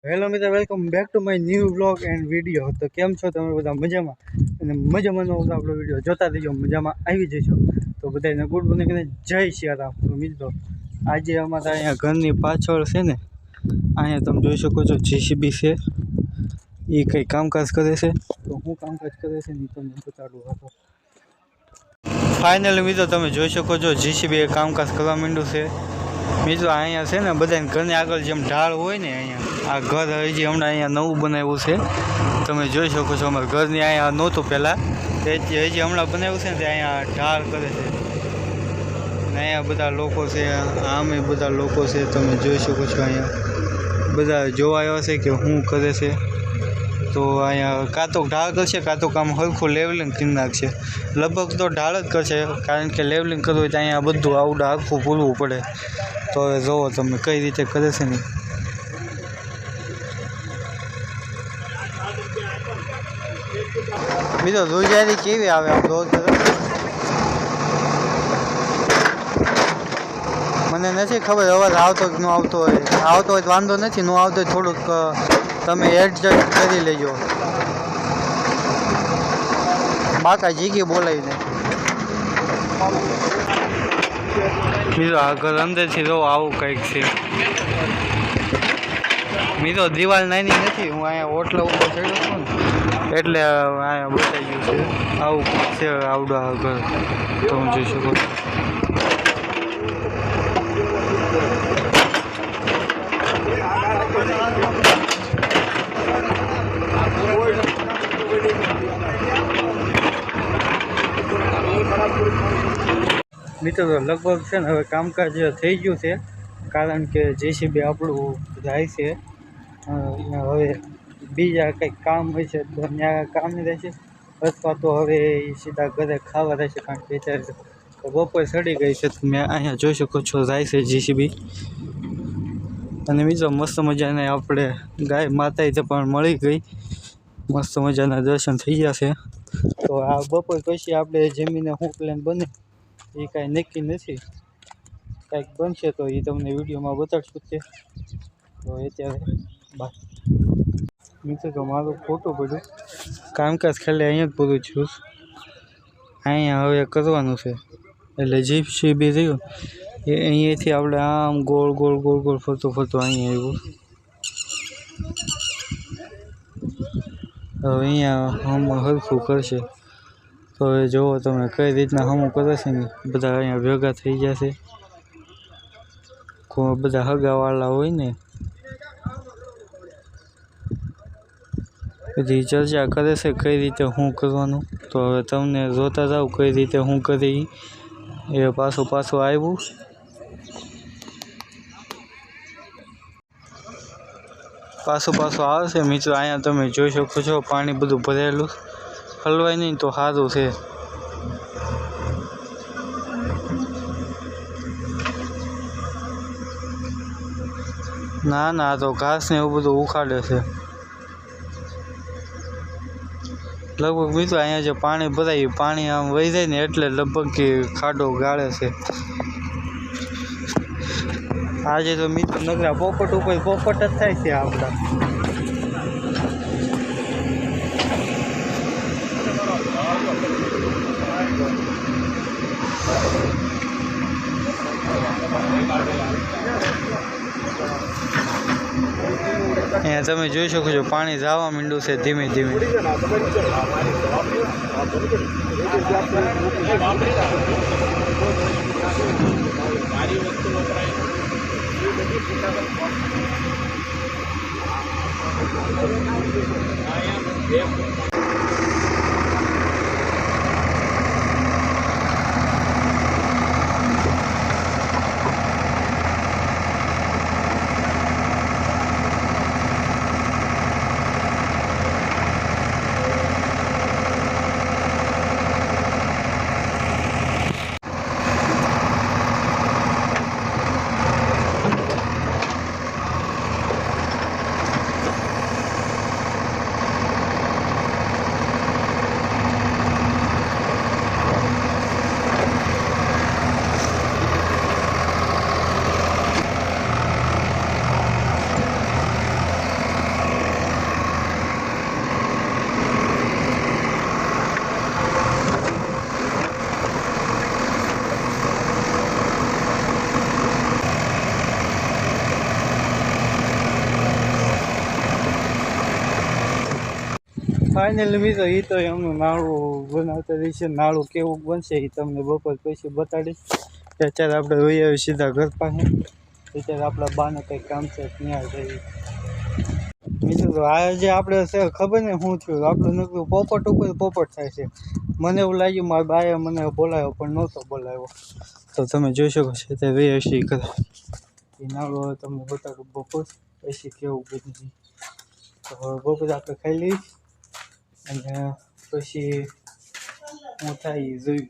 Hello મિત્રો, welcome back to my new vlog and video. તો કેમ છો તમે બધા? મજામાં? અને મજામાંનો આપણો વિડીયો જોતા રહીજો, મજામાં આવી જઈશું. તો બધાને ગુડ મોર્નિંગ અને જય સિયારામ. તો મિત્રો, આજે અમારા અહીંયા ઘરની પાછળ છે ને, અહીંયા તમે જોઈ શકો છો JCB છે. એ કંઈ કામકાજ કરે છે. તો હું કામકાજ કરે છે ને તમને બતાડું હતો. ફાઇનલી મિત્રો તમે જોઈ શકો છો JCB એ કામકાજ કરવા માંડ્યું છે. મિત્રો અહીંયા છે ને બધાને ઘરની આગળ જેમ ઢાળ હોય ને, અહીંયા આ ઘર હજી હમણાં અહીંયા નવું બનાવ્યું છે. તમે જોઈ શકો છો અમારા ઘરની અહીંયા નહોતું પહેલાં, હજી હમણાં બનાવ્યું છે ને તે અહીંયા ઢાળ કરે છે. અને અહીંયા બધા લોકો છે, આમે બધા લોકો છે. તમે જોઈ શકો છો અહીંયા બધા જોવા આવ્યા છે કે શું કરે છે. તો અહીંયા કાં તો ઢાળ કરશે, કાં તો કામ હરખું લેવલિંગ કરી નાખશે. લગભગ તો ઢાળ જ કરશે, કારણ કે લેવલિંગ કરવું હોય તો અહીંયા બધું આવડું આખું પૂરવું પડે. તો હવે જુઓ તમે કઈ રીતે કરે છે ને. બીજો રોજગારી કેવી આવે આમ રોજ મને નથી ખબર. અવાજ આવતો કે ન આવતો હોય. આવતો હોય તો વાંધો નથી, ન આવતો હોય થોડુંક તમે એડજસ્ટ કરી લેજો. બાકા જીગી બોલાવીને મિત્રો આ ઘર અંદરથી જો આવું કંઈક છે. મિત્રો દિવાલ નાની નથી, હું અહીંયા ઓટલા ઉપર ચડ્યો છું ને એટલે અહીંયા બતાવી ગયું છે. આવું છે આવડું આ ઘર, તમે જોઈ શકો. મિત્રો લગભગ છે ને હવે કામકાજ થઈ ગયું છે, કારણ કે JCB આપણું જાય છે. હવે બીજા કંઈક કામ હોય છે તો ત્યાં કામ રહેશે, અથવા તો હવે સીધા ઘરે ખાવા રહેશે, કારણ કે અત્યારે બપોર સડી ગઈ છે. તમે અહીંયા જોઈ શકો છો જાય છે JCB. અને બીજો મસ્ત મજાને આપણે ગાય માતા પણ મળી ગઈ, મસ્ત મજાના દર્શન થઈ ગયા છે. તો આ બપોર પછી આપણે જમીને શું પ્લાન બને એ કાંઈ નક્કી નથી. કાંઈક બનશે તો એ તમને વિડીયોમાં બતાડશું તે. તો અત્યારે બાય મિત્રો. તો મારું ખોટું પડ્યું, કામકાજ ખાલી અહીંયા જ પૂરું છું. અહીંયા હવે કરવાનું છે એટલે JCB રહ્યું એ અહીંયાથી આપણે આમ ગોળ ગોળ ગોળ ગોળ ફરતો ફરતો અહીંયા આવ્યું. હવે અહીંયા હમ હરખું કરશે. તો હવે જુઓ તમે કઈ રીતના હમું કરે છે ને. બધા અહીંયા ભેગા થઈ ગયા છે, બધા હગાવાળા હોય ને, બધી ચર્ચા કરે છે કઈ રીતે શું કરવાનું. તો હવે તમને જોતા જાવ કઈ રીતે શું કરી. એ પાછું આવ્યું. પાછું આવશે મિત્રો. અહીંયા તમે જોઈ શકો છો પાણી બધું ભરેલું, હલવાય નહીં તો સારું છે. ના તો ઘાસ ને એવું બધું ઉખાડે છે. લગભગ મિત્રો અહીંયા જે પાણી ભરાય પાણી આમ વહી જાય ને એટલે લગભગ કે ખાડો ગાળે છે. આજે તો મિત્રો નગરા પોપટ ઉપર પોપટ જ થાય છે આપણા. અહીંયા તમે જોઈ શકો છો પાણી જવા માંડ્યું છે ધીમે ધીમે. ફાઇનલ મિત્રો એ તો એમનું નાળું બનાવતા રહીશે. નાળું કેવું બનશે એ તમને બપોર પછી બતાડીશ. અત્યારે આપણે વહી આવી સીધા ઘર પાસે. અત્યારે આપણા બાને કંઈક કામ છે ત્યાં જઈએ. મિત્રો તો આજે આપણે છે ખબર ને શું થયું, આપણું નકરું પોપટ ઉપર પોપટ થાય છે. મને એવું લાગ્યું મારા બાએ મને બોલાવ્યો પણ નહોતો બોલાવ્યો. તો તમે જોઈ શકો છો તે વહી હશે ઘર. એ નાળું હવે તમને બતાડું બપોર પછી કેવું બધું. તો બપોર આપણે ખાઈ લઈએ અને પછી હું થાય જોયું.